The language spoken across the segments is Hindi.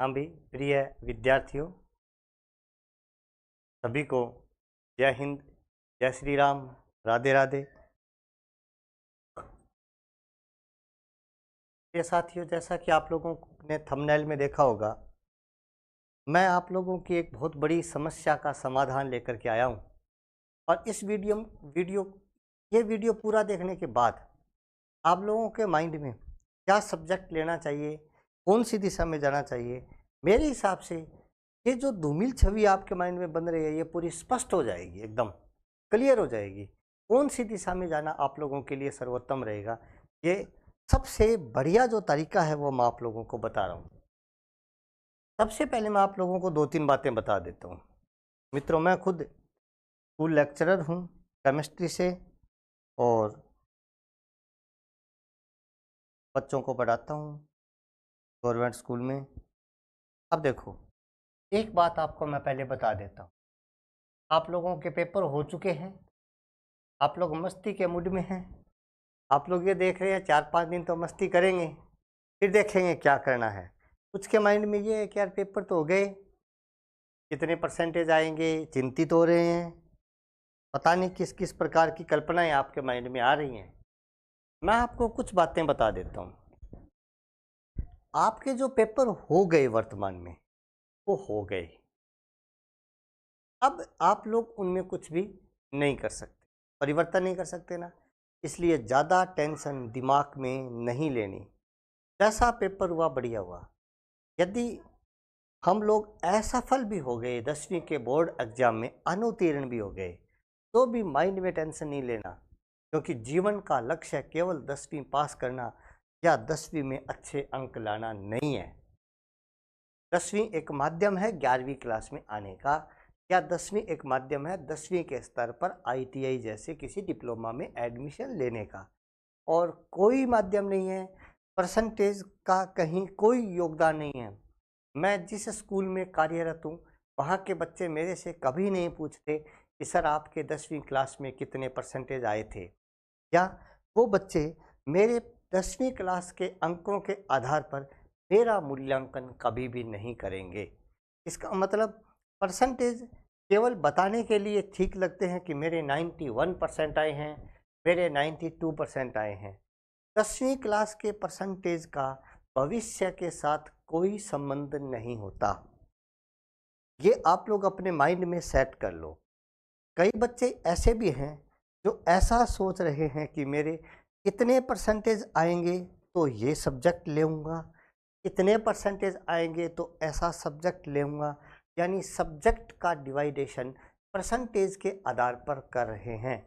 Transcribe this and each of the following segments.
हाँ भाई, प्रिय विद्यार्थियों, सभी को जय हिंद, जय श्री राम, राधे राधे। प्रिय साथियों, जैसा कि आप लोगों ने थंबनेल में देखा होगा, मैं आप लोगों की एक बहुत बड़ी समस्या का समाधान लेकर के आया हूँ। और इस ये वीडियो पूरा देखने के बाद आप लोगों के माइंड में क्या सब्जेक्ट लेना चाहिए, कौन सी दिशा में जाना चाहिए, मेरे हिसाब से ये जो धूमिल छवि आपके माइंड में बन रही है ये पूरी स्पष्ट हो जाएगी, एकदम क्लियर हो जाएगी। कौन सी दिशा में जाना आप लोगों के लिए सर्वोत्तम रहेगा, ये सबसे बढ़िया जो तरीका है वो मैं आप लोगों को बता रहा हूँ। सबसे पहले मैं आप लोगों को 2-3 बातें बता देता हूँ। मित्रों, मैं खुद स्कूल लेक्चरर हूँ केमिस्ट्री से, और बच्चों को पढ़ाता हूँ गवर्नमेंट स्कूल में। अब देखो, एक बात आपको मैं पहले बता देता हूँ। आप लोगों के पेपर हो चुके हैं, आप लोग मस्ती के मूड में हैं, आप लोग ये देख रहे हैं 4-5 दिन तो मस्ती करेंगे, फिर देखेंगे क्या करना है। कुछ के माइंड में ये है कि यार पेपर तो हो गए, कितने परसेंटेज आएंगे, चिंतित हो रहे हैं, पता नहीं किस किस प्रकार की कल्पनाएं आपके माइंड में आ रही हैं। मैं आपको कुछ बातें बता देता हूँ। आपके जो पेपर हो गए वर्तमान में, वो हो गए। अब आप लोग उनमें कुछ भी नहीं कर सकते, परिवर्तन नहीं कर सकते ना, इसलिए ज़्यादा टेंशन दिमाग में नहीं लेनी। जैसा पेपर हुआ बढ़िया हुआ। यदि हम लोग असफल भी हो गए, 10वीं के बोर्ड एग्जाम में अनुत्तीर्ण भी हो गए, तो भी माइंड में टेंशन नहीं लेना, क्योंकि जीवन का लक्ष्य केवल 10वीं पास करना या 10वीं में अच्छे अंक लाना नहीं है। 10वीं एक माध्यम है 11वीं क्लास में आने का, या 10वीं एक माध्यम है 10वीं के स्तर पर ITI जैसे किसी डिप्लोमा में एडमिशन लेने का, और कोई माध्यम नहीं है। परसेंटेज का कहीं कोई योगदान नहीं है। मैं जिस स्कूल में कार्यरत हूँ, वहाँ के बच्चे मेरे से कभी नहीं पूछते कि सर आपके 10वीं क्लास में कितने परसेंटेज आए थे, या वो बच्चे मेरे 10वीं क्लास के अंकों के आधार पर मेरा मूल्यांकन कभी भी नहीं करेंगे। इसका मतलब परसेंटेज केवल बताने के लिए ठीक लगते हैं कि मेरे 91% आए हैं, मेरे 92% आए हैं। 10वीं क्लास के परसेंटेज का भविष्य के साथ कोई संबंध नहीं होता। ये आप लोग अपने माइंड में सेट कर लो। कई बच्चे ऐसे भी हैं जो ऐसा सोच रहे हैं कि मेरे इतने परसेंटेज आएंगे तो ये सब्जेक्ट लेऊंगा, इतने परसेंटेज आएंगे तो ऐसा सब्जेक्ट लेऊंगा, यानी सब्जेक्ट का डिवाइडेशन परसेंटेज के आधार पर कर रहे हैं।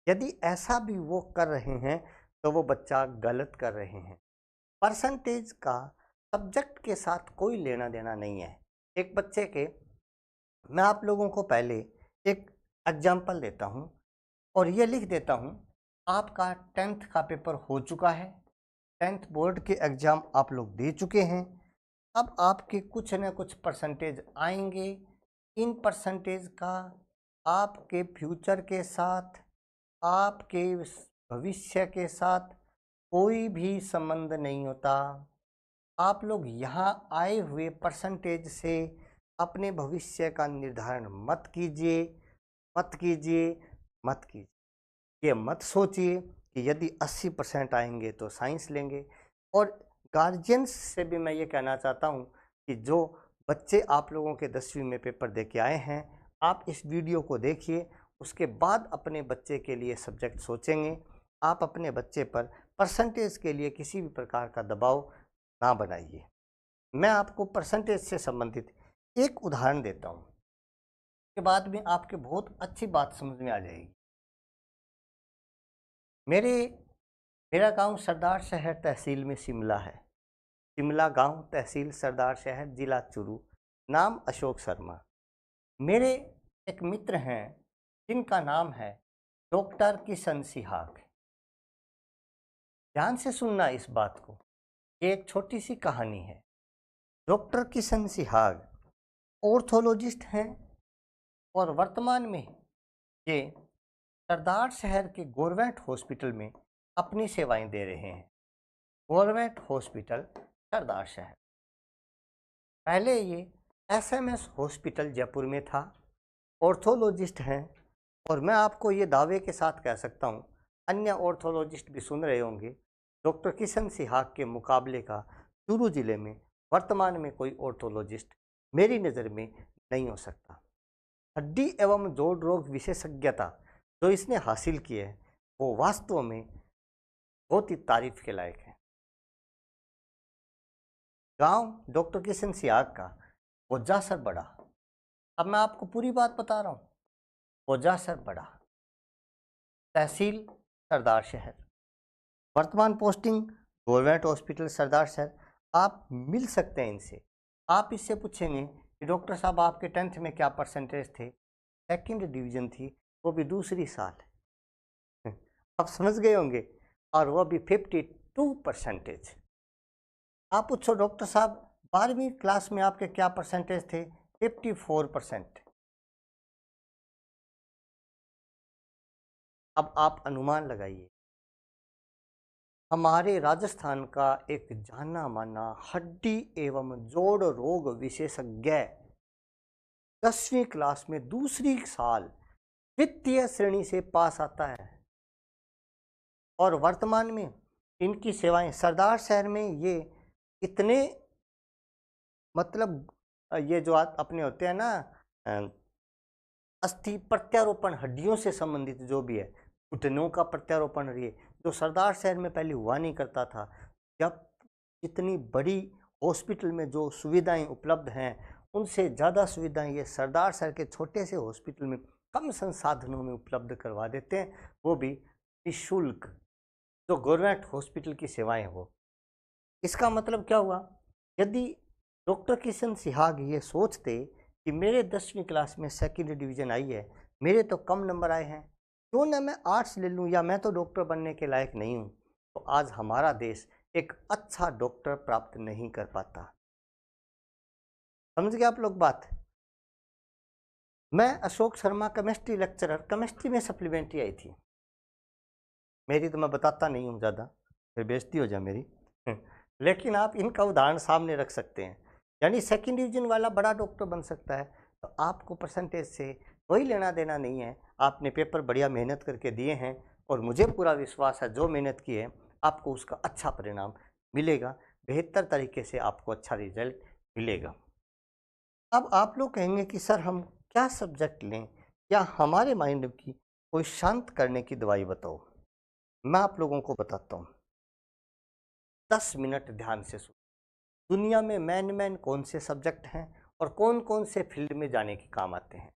यदि ऐसा भी वो कर रहे हैं तो वो बच्चा गलत कर रहे हैं। परसेंटेज का सब्जेक्ट के साथ कोई लेना देना नहीं है। एक बच्चे के, मैं आप लोगों को पहले एक एग्जाम्पल देता हूँ और ये लिख देता हूँ। आपका 10th का पेपर हो चुका है, 10th बोर्ड के एग्ज़ाम आप लोग दे चुके हैं। अब आपके कुछ न कुछ परसेंटेज आएंगे। इन परसेंटेज का आपके फ्यूचर के साथ, आपके भविष्य के साथ कोई भी संबंध नहीं होता। आप लोग यहाँ आए हुए परसेंटेज से अपने भविष्य का निर्धारण मत कीजिए, मत कीजिए, मत कीजिए। ये मत सोचिए कि यदि 80% आएंगे तो साइंस लेंगे। और गार्जियंस से भी मैं ये कहना चाहता हूँ कि जो बच्चे आप लोगों के 10वीं में पेपर दे के आए हैं, आप इस वीडियो को देखिए, उसके बाद अपने बच्चे के लिए सब्जेक्ट सोचेंगे। आप अपने बच्चे पर परसेंटेज के लिए किसी भी प्रकार का दबाव ना बनाइए। मैं आपको परसेंटेज से संबंधित एक उदाहरण देता हूँ, के बाद में आपके बहुत अच्छी बात समझ में आ जाएगी। मेरा गांव सरदार शहर तहसील में शिमला है। शिमला गांव, तहसील सरदार शहर, जिला चुरू। नाम अशोक शर्मा। मेरे एक मित्र हैं जिनका नाम है डॉक्टर किशन सिहाग। ध्यान से सुनना इस बात को, ये एक छोटी सी कहानी है। डॉक्टर किशन सिहाग ऑर्थोलॉजिस्ट हैं और वर्तमान में ये सरदार शहर के गवर्नमेंट हॉस्पिटल में अपनी सेवाएं दे रहे हैं। गवर्नमेंट हॉस्पिटल सरदार शहर। पहले ये एसएमएस हॉस्पिटल जयपुर में था, ऑर्थोलॉजिस्ट हैं, और मैं आपको ये दावे के साथ कह सकता हूँ, अन्य ऑर्थोलॉजिस्ट भी सुन रहे होंगे, डॉक्टर किशन सिहाग के मुकाबले का चूरू जिले में वर्तमान में कोई ऑर्थोलॉजिस्ट मेरी नज़र में नहीं हो सकता। हड्डी एवं जोड़ रोग विशेषज्ञता जो इसने हासिल की है वो वास्तव में बहुत ही तारीफ के लायक है। गांव डॉक्टर किशन सिहाग का ओजासर बड़ा। अब मैं आपको पूरी बात बता रहा हूँ। ओजासर बड़ा, तहसील सरदार शहर, वर्तमान पोस्टिंग गवर्नमेंट हॉस्पिटल सरदार शहर। आप मिल सकते हैं इनसे। आप इससे पूछेंगे कि डॉक्टर साहब आपके 10th में क्या परसेंटेज थे? 2nd डिवीज़न थी, वो भी दूसरी साल। आप समझ गए होंगे, और वो भी 52%। आप पूछो डॉक्टर साहब 12वीं क्लास में आपके क्या परसेंटेज थे? 54%। अब आप अनुमान लगाइए, हमारे राजस्थान का एक जाना माना हड्डी एवं जोड़ रोग विशेषज्ञ 10वीं क्लास में दूसरी साल द्वितीय श्रेणी से पास आता है, और वर्तमान में इनकी सेवाएं सरदार शहर में ये इतने, मतलब ये जो अपने होते हैं ना अस्थि प्रत्यारोपण, हड्डियों से संबंधित जो भी है, घुटनों का प्रत्यारोपण रही, जो सरदार शहर में पहले हुआ नहीं करता था। जब इतनी बड़ी हॉस्पिटल में जो सुविधाएं उपलब्ध हैं उनसे ज़्यादा सुविधाएं ये सरदार शहर के छोटे से हॉस्पिटल में कम संसाधनों में उपलब्ध करवा देते हैं, वो भी निःशुल्क, जो गवर्नमेंट हॉस्पिटल की सेवाएं हो। इसका मतलब क्या हुआ? यदि डॉक्टर किशन सिहाग ये सोचते कि मेरे 10वीं क्लास में 2nd डिवीज़न आई है, मेरे तो कम नंबर आए हैं, क्यों ना मैं आर्ट्स ले लूँ, या मैं तो डॉक्टर बनने के लायक नहीं हूँ, तो आज हमारा देश एक अच्छा डॉक्टर प्राप्त नहीं कर पाता। समझ गए आप लोग बात? मैं Ashok Sharma chemistry lecturer, chemistry में सप्लीमेंट्री आई थी मेरी, तो मैं बताता नहीं हूँ ज़्यादा, फिर बेइज्जती हो जाए मेरी। लेकिन आप इनका उदाहरण सामने रख सकते हैं, यानी 2nd डिवीज़न वाला बड़ा डॉक्टर बन सकता है। तो आपको परसेंटेज से कोई लेना देना नहीं है, आपने पेपर बढ़िया मेहनत करके दिए हैं, और मुझे पूरा विश्वास है जो मेहनत की है आपको उसका अच्छा परिणाम मिलेगा, बेहतर तरीके से आपको अच्छा रिजल्ट मिलेगा। अब आप लोग कहेंगे कि सर हम क्या सब्जेक्ट लें, या हमारे माइंड की कोई शांत करने की दवाई बताओ। मैं आप लोगों को बताता हूँ, 10 मिनट ध्यान से सुनो। दुनिया में मैन कौन से सब्जेक्ट हैं और कौन कौन से फील्ड में जाने के काम आते हैं,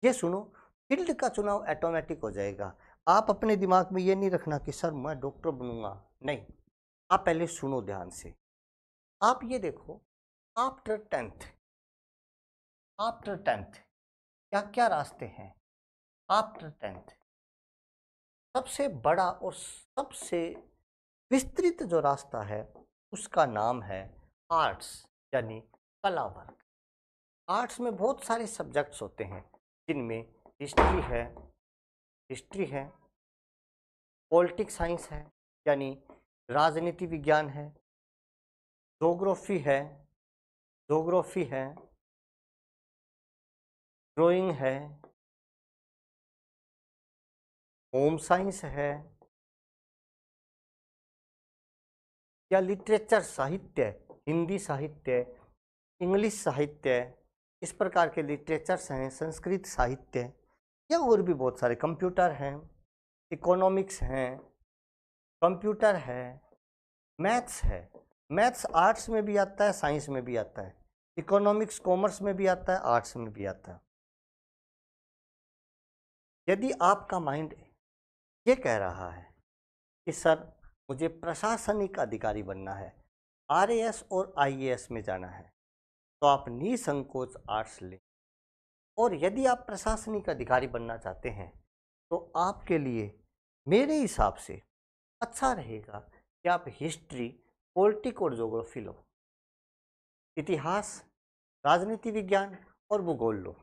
ये सुनो। फील्ड का चुनाव ऑटोमेटिक हो जाएगा। आप अपने दिमाग में ये नहीं रखना कि सर मैं डॉक्टर बनूंगा, नहीं। आप पहले सुनो ध्यान से। आप ये देखो, आफ्टर 10th क्या क्या रास्ते हैं? आफ्टर 10th सबसे बड़ा और सबसे विस्तृत जो रास्ता है उसका नाम है आर्ट्स, यानी कला वर्ग। आर्ट्स में बहुत सारे सब्जेक्ट्स होते हैं, जिनमें हिस्ट्री है, पॉलिटिक्स साइंस है, यानी राजनीति विज्ञान है, जोग्राफी है, ड्राइंग है, होम साइंस है, या लिटरेचर साहित्य, हिंदी साहित्य, इंग्लिश साहित्य, इस प्रकार के लिटरेचर्स हैं, संस्कृत साहित्य, या और भी बहुत सारे, कंप्यूटर हैं, इकोनॉमिक्स हैं, कंप्यूटर है, मैथ्स है। मैथ्स आर्ट्स में भी आता है, साइंस में भी आता है, इकोनॉमिक्स कॉमर्स में भी आता है, आर्ट्स में भी आता है। यदि आपका माइंड ये कह रहा है कि सर मुझे प्रशासनिक अधिकारी बनना है, आरएएस और आईएएस में जाना है, तो आप निसंकोच आर्ट्स लें। और यदि आप प्रशासनिक अधिकारी बनना चाहते हैं तो आपके लिए मेरे हिसाब से अच्छा रहेगा कि आप हिस्ट्री, पॉलिटिक और ज्योग्राफी लो, इतिहास, राजनीति विज्ञान और भूगोल लो।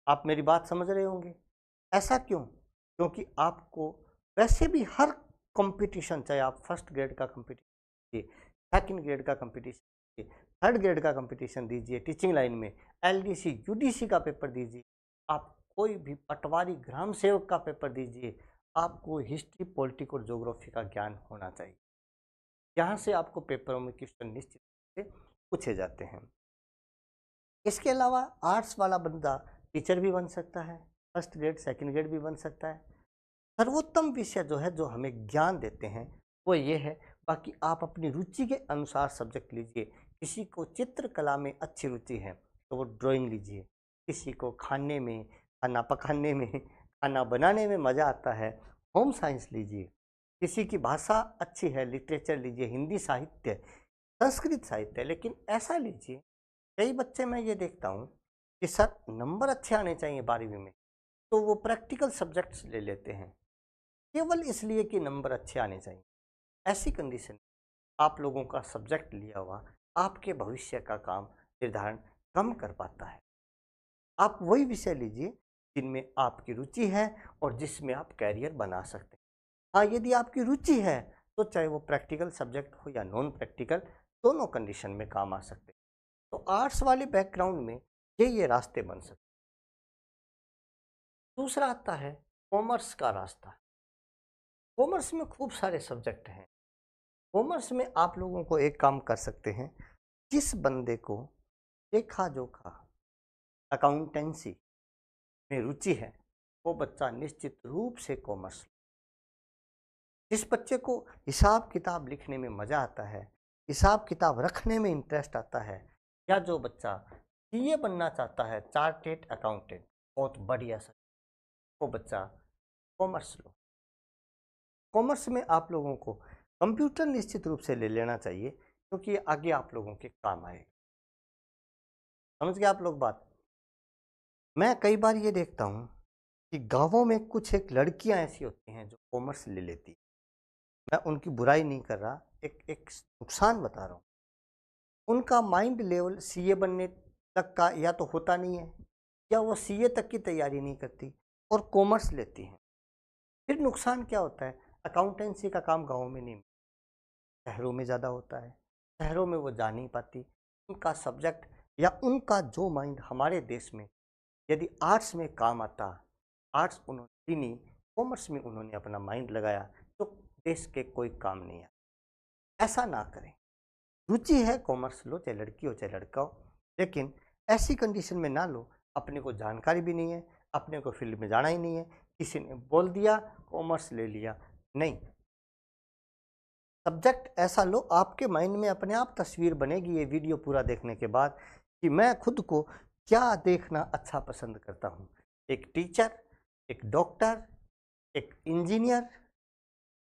आप मेरी बात समझ रहे होंगे। ऐसा क्यों? क्योंकि आपको वैसे भी हर कंपटीशन, चाहे आप 1st ग्रेड का कंपटीशन, 2nd ग्रेड का कंपटीशन, दीजिए, थर्ड ग्रेड का कंपटीशन दीजिए टीचिंग लाइन में, एलडीसी यूडीसी का पेपर दीजिए, आप कोई भी पटवारी ग्राम सेवक का पेपर दीजिए, आपको हिस्ट्री पॉलिटिक्स और ज्योग्राफी का ज्ञान होना चाहिए। यहाँ से आपको पेपरों में क्वेश्चन निश्चित रूप से पूछे जाते हैं। इसके अलावा आर्ट्स वाला बंदा टीचर भी बन सकता है, फर्स्ट ग्रेड सेकंड ग्रेड भी बन सकता है। सर्वोत्तम विषय जो है जो हमें ज्ञान देते हैं वो ये है। बाकी आप अपनी रुचि के अनुसार सब्जेक्ट लीजिए। किसी को चित्रकला में अच्छी रुचि है तो वो ड्राइंग लीजिए, किसी को खाने में, खाना पकाने में, खाना बनाने में मज़ा आता है, होम साइंस लीजिए, किसी की भाषा अच्छी है लिटरेचर लीजिए, हिंदी साहित्य, संस्कृत साहित्य। लेकिन ऐसा लीजिए, कई बच्चे मैं ये देखता हूँ कि सर नंबर अच्छे आने चाहिए 12वीं में, तो वो प्रैक्टिकल सब्जेक्ट्स ले लेते हैं केवल इसलिए कि नंबर अच्छे आने चाहिए। ऐसी कंडीशन आप लोगों का सब्जेक्ट लिया हुआ आपके भविष्य का काम निर्धारण कम कर पाता है। आप वही विषय लीजिए जिनमें आपकी रुचि है और जिसमें आप कैरियर बना सकते हैं। हाँ, यदि आपकी रुचि है तो चाहे वो प्रैक्टिकल सब्जेक्ट हो या नॉन प्रैक्टिकल, दोनों कंडीशन में काम आ सकते हैं। तो आर्ट्स वाले बैकग्राउंड में ये रास्ते बन सकते हैं। दूसरा आता है कॉमर्स का रास्ता। कॉमर्स में खूब सारे सब्जेक्ट हैं। कॉमर्स में आप लोगों को एक काम कर सकते हैं, जिस बंदे को लेखा जोखा अकाउंटेंसी में रुचि है वो बच्चा निश्चित रूप से कॉमर्स। जिस बच्चे को हिसाब किताब लिखने में मज़ा आता है, हिसाब किताब रखने में इंटरेस्ट आता है, या जो बच्चा सीए बनना चाहता है, चार्टेड अकाउंटेंट, बहुत बढ़िया सर, वो बच्चा कॉमर्स लो। कॉमर्स में आप लोगों को कंप्यूटर निश्चित रूप से ले लेना चाहिए क्योंकि आगे आप लोगों के काम आएगा। समझ गए आप लोग बात? मैं कई बार ये देखता हूँ कि गांवों में कुछ एक लड़कियां ऐसी होती हैं जो कॉमर्स ले लेती। मैं उनकी बुराई नहीं कर रहा, एक नुकसान बता रहा हूँ। उनका माइंड लेवल सीए बनने तक का या तो होता नहीं है, या वो सीए तक की तैयारी नहीं करती और कॉमर्स लेती हैं। फिर नुकसान क्या होता है, अकाउंटेंसी का काम गाँव में नहीं, शहरों में ज़्यादा होता है। शहरों में वो जा नहीं पाती। उनका सब्जेक्ट या उनका जो माइंड हमारे देश में यदि आर्ट्स में काम आता, आर्ट्स उन्होंने नहीं, कॉमर्स में उन्होंने अपना माइंड लगाया, तो देश के कोई काम नहीं आता। ऐसा ना करें। रुचि है कॉमर्स लो, चाहे लड़की हो चाहे लड़का हो, लेकिन ऐसी कंडीशन में ना लो अपने को जानकारी भी नहीं है, अपने को फील्ड में जाना ही नहीं है, किसी ने बोल दिया कॉमर्स ले लिया, नहीं। सब्जेक्ट ऐसा लो, आपके माइंड में अपने आप तस्वीर बनेगी ये वीडियो पूरा देखने के बाद कि मैं खुद को क्या देखना अच्छा पसंद करता हूँ। एक टीचर, एक डॉक्टर, एक इंजीनियर,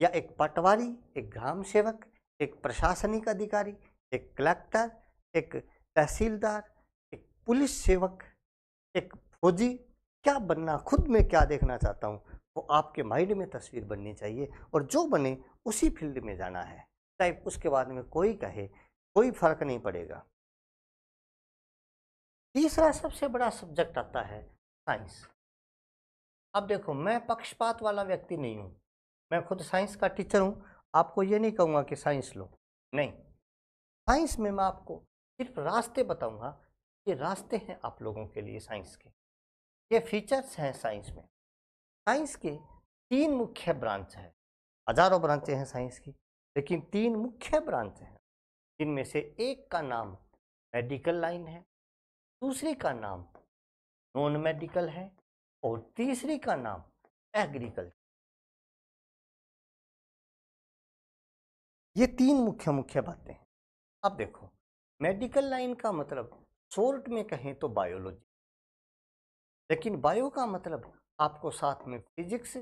या एक पटवारी, एक ग्राम सेवक, एक प्रशासनिक अधिकारी, एक कलेक्टर, एक तहसीलदार, एक पुलिस सेवक, एक फौजी। क्या बनना, खुद में क्या देखना चाहता हूँ, वो आपके माइंड में तस्वीर बननी चाहिए और जो बने उसी फील्ड में जाना है, चाहे उसके बाद में कोई कहे, कोई फर्क नहीं पड़ेगा। तीसरा सबसे बड़ा सब्जेक्ट आता है साइंस। अब देखो, मैं पक्षपात वाला व्यक्ति नहीं हूँ, मैं खुद साइंस का टीचर हूँ, आपको ये नहीं कहूँगा कि साइंस लो, नहीं। साइंस में मैं आपको सिर्फ रास्ते बताऊँगा, ये रास्ते हैं आप लोगों के लिए साइंस के, ये फीचर्स हैं साइंस में। साइंस के 3 मुख्य ब्रांच हैं, हजारों ब्रांचें हैं साइंस की, लेकिन 3 मुख्य ब्रांच हैं, जिनमें से एक का नाम मेडिकल लाइन है, दूसरी का नाम नॉन मेडिकल है और तीसरी का नाम एग्रीकल्चर। ये 3 मुख्य मुख्य बातें हैं। अब देखो, मेडिकल लाइन का मतलब शॉर्ट में कहें तो बायोलॉजी, लेकिन बायो का मतलब आपको साथ में फिजिक्स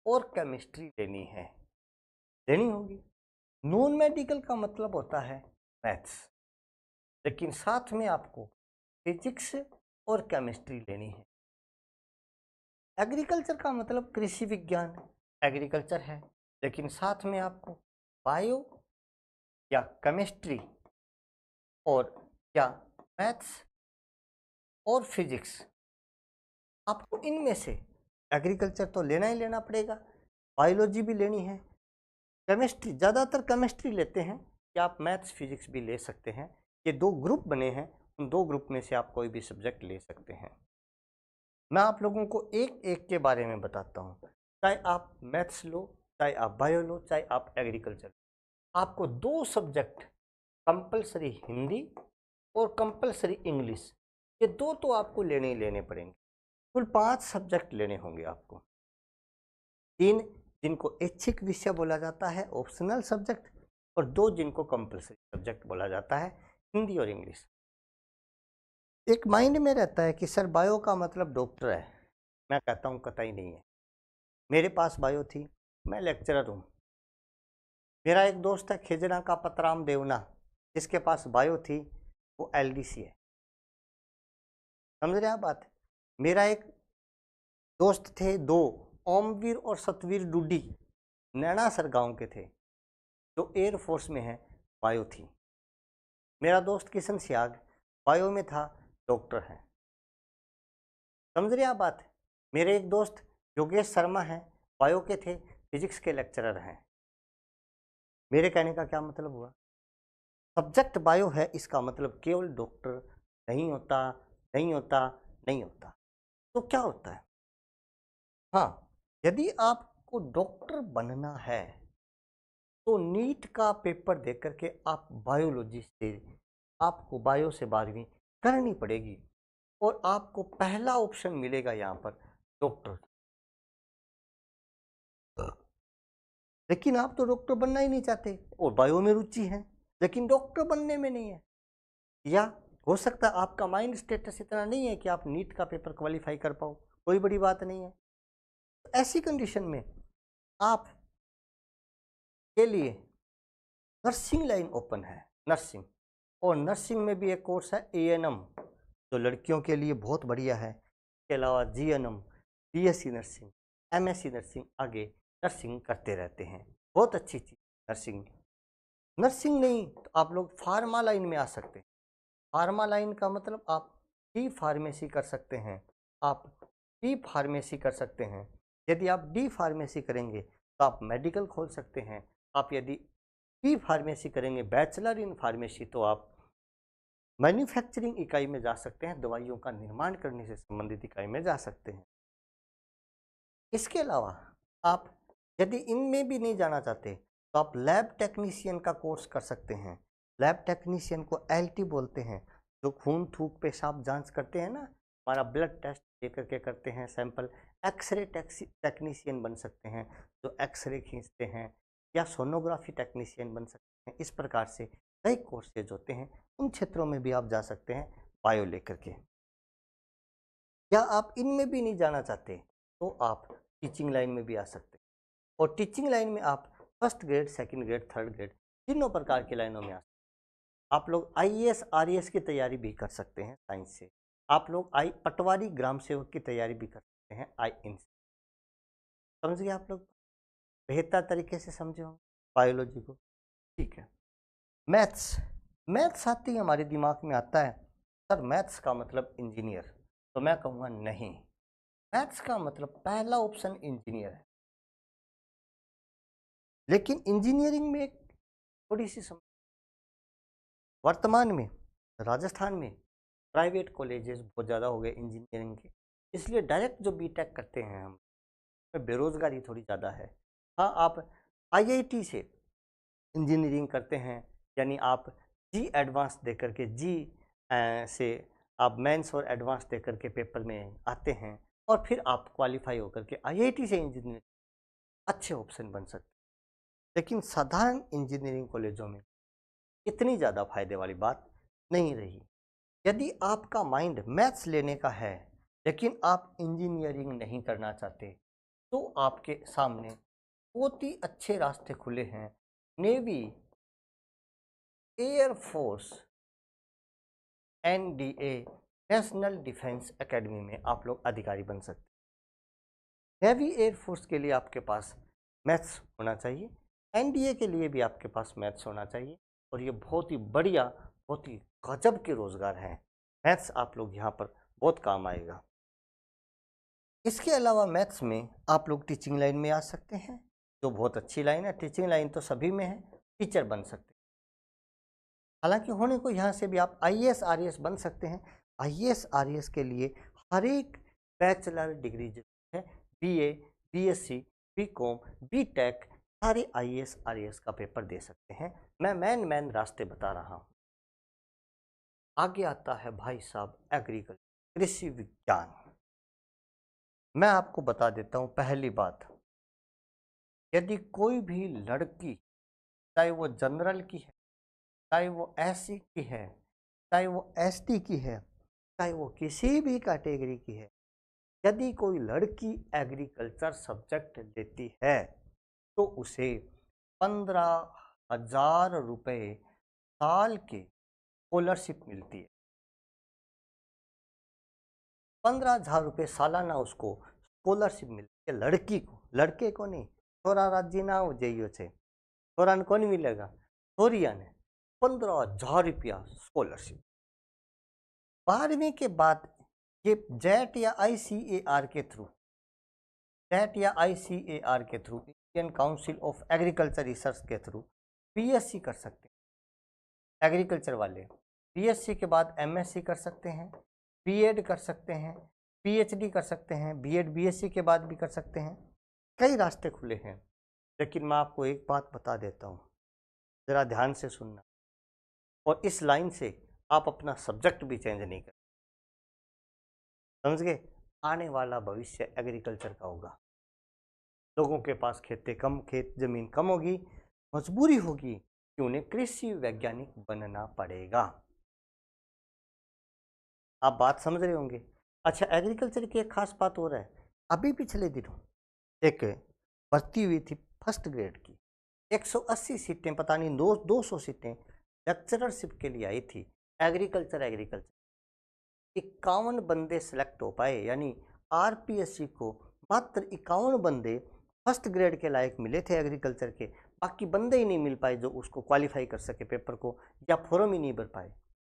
और केमिस्ट्री लेनी होगी। नॉन मेडिकल का मतलब होता है मैथ्स, लेकिन साथ में आपको फिजिक्स और केमिस्ट्री लेनी है। एग्रीकल्चर का मतलब कृषि विज्ञान, एग्रीकल्चर है, लेकिन साथ में आपको बायो या केमिस्ट्री और या मैथ्स और फिजिक्स, आपको इनमें से एग्रीकल्चर तो लेना ही लेना पड़ेगा, बायोलॉजी भी लेनी है, केमिस्ट्री, ज़्यादातर केमिस्ट्री लेते हैं, या आप मैथ्स फिजिक्स भी ले सकते हैं, ये 2 ग्रुप बने हैं, उन 2 ग्रुप में से आप कोई भी सब्जेक्ट ले सकते हैं। मैं आप लोगों को एक एक के बारे में बताता हूँ, चाहे आप मैथ्स लो, चाहे आप बायो लो, चाहे आप एग्रीकल्चर, आपको 2 सब्जेक्ट कंपलसरी हिंदी और कंपलसरी इंग्लिश, ये 2 तो आपको लेने ही लेने पड़ेंगे। कुल 5 सब्जेक्ट लेने होंगे आपको। 3 जिनको ऐच्छिक विषय बोला जाता है, ऑप्शनल सब्जेक्ट, और 2 जिनको कंपलसरी सब्जेक्ट बोला जाता है, हिंदी और इंग्लिश। एक माइंड में रहता है कि सर बायो का मतलब डॉक्टर है। मैं कहता हूँ कतई नहीं है। मेरे पास बायो थी, मैं लेक्चरर हूँ। मेरा एक दोस्त है खिजरा का पतराम देवना, जिसके पास बायो थी, वो एलडीसी है। समझ रहे हैं आप बात? मेरा एक दोस्त थे 2, ओमवीर और सतवीर डूडी, नैनासर गांव के थे, जो एयरफोर्स में है, बायो थी। मेरा दोस्त किशन सियाग बायो में था, डॉक्टर है। समझ रहे हैं आप बात? मेरे एक दोस्त योगेश शर्मा हैं, बायो के थे, फिजिक्स के लेक्चरर हैं। मेरे कहने का क्या मतलब हुआ? सब्जेक्ट बायो है, इसका मतलब केवल डॉक्टर नहीं होता, नहीं होता, नहीं होता। तो क्या होता है? हाँ, यदि आपको डॉक्टर बनना है तो नीट का पेपर देकर के आप बायोलॉजी से, आपको बायो से 12वीं करनी पड़ेगी और आपको पहला ऑप्शन मिलेगा यहाँ पर डॉक्टर। लेकिन आप तो डॉक्टर बनना ही नहीं चाहते और बायो में रुचि है, लेकिन डॉक्टर बनने में नहीं है। या हो सकता है आपका माइंड स्टेटस इतना नहीं है कि आप नीट का पेपर क्वालिफाई कर पाओ, कोई बड़ी बात नहीं है। तो ऐसी कंडीशन में आप के लिए नर्सिंग लाइन ओपन है, नर्सिंग। और नर्सिंग में भी एक कोर्स है एएनएम, जो लड़कियों के लिए बहुत बढ़िया है। इसके अलावा GNM, BSc nursing, MSc nursing, आगे नर्सिंग करते रहते हैं। बहुत अच्छी चीज़ नर्सिंग। नर्सिंग नहीं तो आप लोग फार्मा लाइन में आ सकते हैं। फार्मा लाइन का मतलब आप डी फार्मेसी कर सकते हैं, आप डी फार्मेसी कर सकते हैं। यदि आप डी फार्मेसी करेंगे तो आप मेडिकल खोल सकते हैं। आप यदि डी फार्मेसी करेंगे, बैचलर इन फार्मेसी, तो आप मैन्युफैक्चरिंग इकाई में जा सकते हैं, दवाइयों का निर्माण करने से संबंधित इकाई में जा सकते हैं। इसके अलावा आप यदि इनमें भी नहीं जाना चाहते तो आप लैब टेक्नीशियन का कोर्स कर सकते हैं। लैब टेक्नीशियन को एलटी बोलते हैं, जो खून थूक पेशाब जांच करते हैं ना, हमारा ब्लड टेस्ट लेकर के करते हैं सैंपल। एक्सरे टेक्नीशियन बन सकते हैं, जो एक्सरे खींचते हैं, या सोनोग्राफी टेक्नीशियन बन सकते हैं। इस प्रकार से कई कोर्सेज होते हैं, उन क्षेत्रों में भी आप जा सकते हैं बायो लेकर के। या आप इनमें भी नहीं जाना चाहते तो आप टीचिंग लाइन में भी आ सकते हैं। और टीचिंग लाइन में आप first grade, second grade, third grade, तीनों प्रकार की लाइनों में आ सकते हैं। आप लोग आईएएस आरएएस की तैयारी भी कर सकते हैं साइंस से। आप लोग पटवारी ग्राम सेवक की तैयारी भी कर सकते हैं IN से। समझ गए आप लोग? बेहतर तरीके से समझे हो बायोलॉजी को? ठीक है। मैथ्स, मैथ्स आते ही हमारे दिमाग में आता है सर मैथ्स का मतलब इंजीनियर। तो मैं कहूँगा नहीं, मैथ्स का मतलब पहला ऑप्शन इंजीनियर है। लेकिन इंजीनियरिंग में एक थोड़ी सी वर्तमान में राजस्थान में प्राइवेट कॉलेजेस बहुत ज़्यादा हो गए इंजीनियरिंग के, इसलिए डायरेक्ट जो बीटेक करते हैं हम, बेरोजगारी थोड़ी ज़्यादा है। हाँ, आप आईआईटी से इंजीनियरिंग करते हैं, यानी आप जी एडवांस दे करके से आप मेंस और एडवांस दे करके पेपर में आते हैं और फिर आप क्वालिफाई होकर के आईआईटी से इंजीनियर अच्छे ऑप्शन बन सकते हैं। लेकिन साधारण इंजीनियरिंग कॉलेजों में इतनी ज़्यादा फायदे वाली बात नहीं रही। यदि आपका माइंड मैथ्स लेने का है लेकिन आप इंजीनियरिंग नहीं करना चाहते, तो आपके सामने बहुत ही अच्छे रास्ते खुले हैं। Navy, air force, NDA, national defence academy में आप लोग अधिकारी बन सकते हैं। नेवी एयरफोर्स के लिए आपके पास मैथ्स होना चाहिए, NDA के लिए भी आपके पास मैथ्स होना चाहिए, और ये बहुत ही बढ़िया, बहुत ही गजब के रोजगार हैं। मैथ्स आप लोग यहाँ पर बहुत काम आएगा। इसके अलावा मैथ्स में आप लोग टीचिंग लाइन में आ सकते हैं, जो बहुत अच्छी लाइन है। टीचिंग लाइन तो सभी में है, टीचर बन सकते हैं। हालांकि होने को यहाँ से भी आप आईएएस आरएएस बन सकते हैं। आईएएस आरएएस के लिए हर एक बैचलर डिग्री जो है, बीए, बीएससी, बीकॉम, बीटेक, सारे आईएएस आरएएस का पेपर दे सकते हैं। मैं मैन रास्ते बता रहा हूँ। आगे आता है भाई साहब एग्रीकल्चर, कृषि विज्ञान। मैं आपको बता देता हूँ पहली बात, यदि कोई भी लड़की, चाहे वो जनरल की है, चाहे वो एससी की है, चाहे वो एसटी की है, चाहे वो किसी भी कैटेगरी की है, यदि कोई लड़की एग्रीकल्चर सब्जेक्ट लेती है तो उसे 15,000 रुपये साल के स्कॉलरशिप मिलती है। 15,000 रुपये सालाना उसको स्कॉलरशिप मिलती है लड़की को, लड़के को नहीं। छोरा राज्य ना हो जाइयो छे, छोरा को नहीं मिलेगा, छोरिया ने 15,000 रुपया स्कॉलरशिप। 12वीं के बाद ये जेट या आईसीएआर के थ्रू, जेट या आईसीएआर के through, Indian council of agriculture research के थ्रू बीएससी कर सकते हैं एग्रीकल्चर वाले। बीएससी के बाद एमएससी कर सकते हैं, बीएड कर सकते हैं, पीएचडी कर सकते हैं, बीएड बीएससी के बाद भी कर सकते हैं। कई रास्ते खुले हैं। लेकिन मैं आपको एक बात बता देता हूँ, ज़रा ध्यान से सुनना, और इस लाइन से आप अपना सब्जेक्ट भी चेंज नहीं कर, समझ गए? आने वाला भविष्य एग्रीकल्चर का होगा। लोगों के पास खेत जमीन कम होगी, मजबूरी होगी कि उन्हें कृषि वैज्ञानिक बनना पड़ेगा। आप बात समझ रहे होंगे। अच्छा, एग्रीकल्चर की एक खास बात हो रहा है, अभी पिछले दिनों एक भर्ती हुई थी फर्स्ट ग्रेड की, 180 सीटें, पता नहीं 200 सीटें लेक्चररशिप के लिए आई थी। एग्रीकल्चर 51 बंदे सेलेक्ट हो पाए, यानी आरपीएससी को मात्र 51 बंदे फर्स्ट ग्रेड के लायक मिले थे एग्रीकल्चर के। बाकी बंदे ही नहीं मिल पाए जो उसको क्वालिफाई कर सके पेपर को, या फॉर्म ही नहीं भर पाए,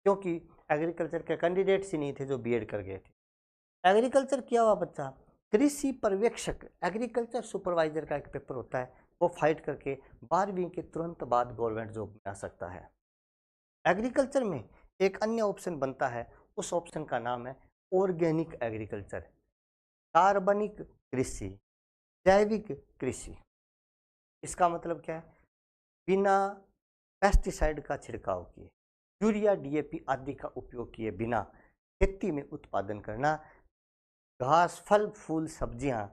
क्योंकि एग्रीकल्चर के कैंडिडेट्स ही नहीं थे जो बीएड कर गए थे। एग्रीकल्चर किया हुआ बच्चा कृषि पर्यवेक्षक, एग्रीकल्चर सुपरवाइजर का एक पेपर होता है, वो फाइट करके 12वीं के तुरंत बाद गवर्नमेंट जॉब में आ सकता है। एग्रीकल्चर में एक अन्य ऑप्शन बनता है, उस ऑप्शन का नाम है ऑर्गेनिक एग्रीकल्चर, कार्बनिक कृषि, जैविक कृषि। इसका मतलब क्या है? बिना पेस्टिसाइड का छिड़काव किए, यूरिया डीएपी आदि का उपयोग किए बिना खेती में उत्पादन करना, घास, फल, फूल, सब्जियां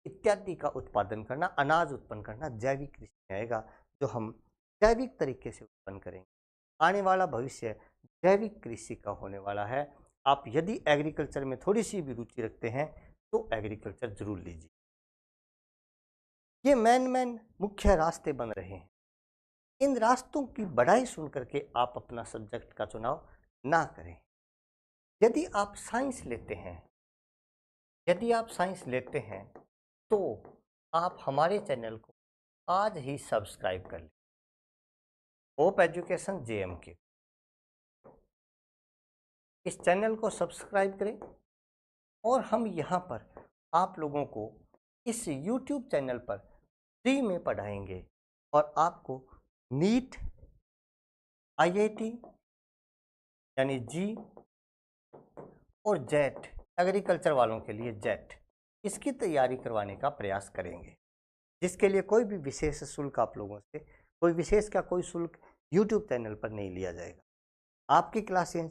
इत्यादि का उत्पादन करना, अनाज उत्पन्न करना, जैविक कृषि में आएगा, जो हम जैविक तरीके से उत्पन्न करेंगे। आने वाला भविष्य जैविक कृषि का होने वाला है। आप यदि एग्रीकल्चर में थोड़ी सी भी रुचि रखते हैं तो एग्रीकल्चर जरूर लीजिए। ये मेन मुख्य रास्ते बन रहे हैं। इन रास्तों की बढ़ाई सुन करके आप अपना सब्जेक्ट का चुनाव ना करें। यदि आप साइंस लेते हैं, तो आप हमारे चैनल को आज ही सब्सक्राइब कर लें, होप एजुकेशन JMK। इस चैनल को सब्सक्राइब करें, और हम यहाँ पर आप लोगों को इस YouTube चैनल पर फ्री में पढ़ाएंगे, और आपको नीट, IIT यानी जी, और जेट, एग्रीकल्चर वालों के लिए जेट, इसकी तैयारी करवाने का प्रयास करेंगे, जिसके लिए कोई भी विशेष शुल्क आप लोगों से, कोई शुल्क YouTube चैनल पर नहीं लिया जाएगा। आपकी क्लासें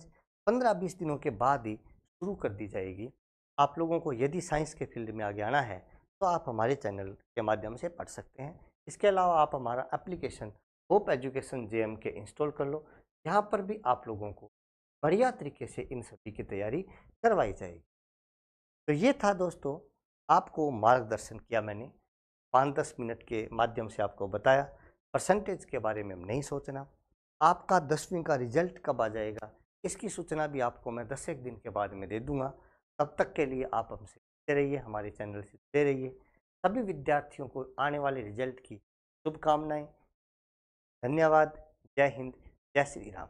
15-20 दिनों के बाद ही शुरू कर दी जाएगी। आप लोगों को यदि साइंस के फील्ड में आगे आना है तो आप हमारे चैनल के माध्यम से पढ़ सकते हैं। इसके अलावा आप हमारा application hope education JMK install कर लो, यहाँ पर भी आप लोगों को बढ़िया तरीके से इन सभी की तैयारी करवाई जाएगी। तो ये था दोस्तों, आपको मार्गदर्शन किया मैंने, 5-10 मिनट के माध्यम से आपको बताया। परसेंटेज के बारे में नहीं सोचना, आपका 10वीं का रिजल्ट कब आ जाएगा इसकी सूचना भी आपको मैं 10 दिन के बाद में दे दूंगा। तब तक के लिए आप हमसे जुड़ते रहिए, हमारे चैनल से जुड़ते रहिए। सभी विद्यार्थियों को आने वाले रिजल्ट की शुभकामनाएं। धन्यवाद। जय हिंद, जय श्री राम।